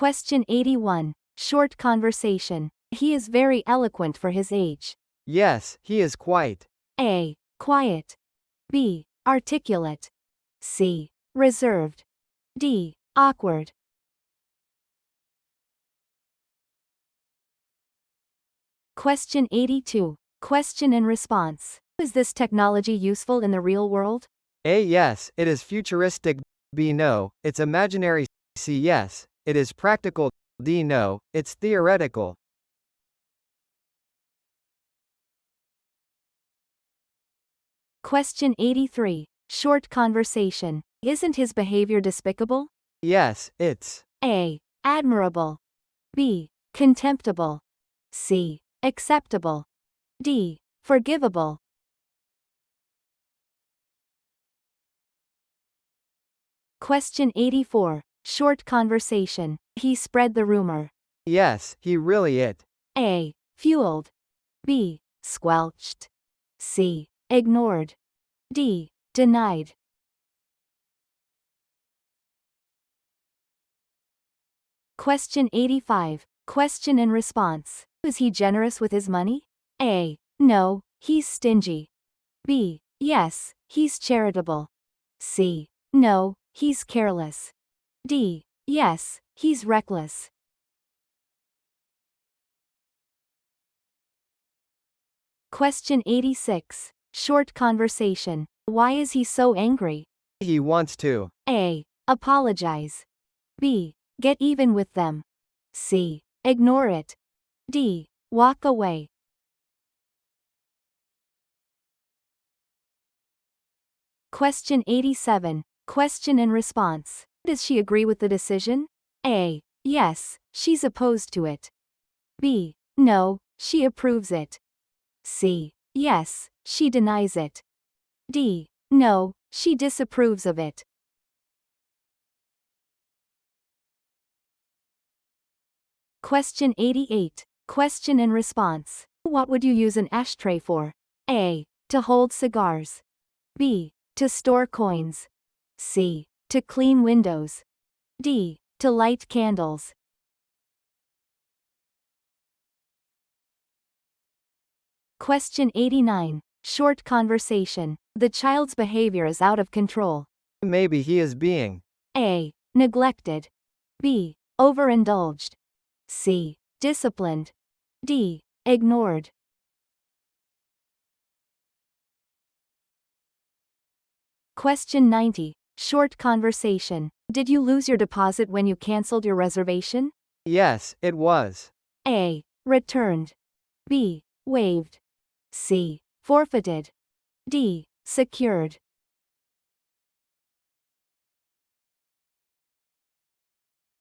Question 81. Short conversation. He is very eloquent for his age. Yes, he is quite. A. Quiet. B. Articulate. C. Reserved. D. Awkward. Question 82. Question and response. Is this technology useful in the real world? A. Yes, it is futuristic. B. No, it's imaginary. C. Yes, it is practical. D. No, it's theoretical. Question 83. Short conversation. Isn't his behavior despicable? Yes, it's A. Admirable. B. Contemptible. C. Acceptable. D. Forgivable. Question 84. Short conversation. He spread the rumor. yes, he really it. A. Fueled. B. Squelched. C. Ignored. D. Denied. Question 85. Question and response. Is he generous with his money? A. No, he's stingy. B. Yes, he's charitable. C. No, he's careless. D. Yes, he's reckless. Question 86. Short conversation. Why is he so angry? He wants to. A. Apologize. B. Get even with them. C. Ignore it. D. Walk away. Question 87. Question and response. Does she agree with the decision? A. Yes, she's opposed to it. B. No, she approves it. C. Yes, she denies it. D. No, she disapproves of it. Question 88. Question and response. What would you use an ashtray for? A. To hold cigars. B. To store coins. C. To clean windows. D. To light candles. Question 89. Short conversation. The child's behavior is out of control. Maybe he is being A. Neglected. B. Overindulged. C. Disciplined. D. Ignored. Question 90. Short conversation. Did you lose your deposit when you canceled your reservation? yes, it was. A. Returned. B. Waived. C. Forfeited. D. Secured.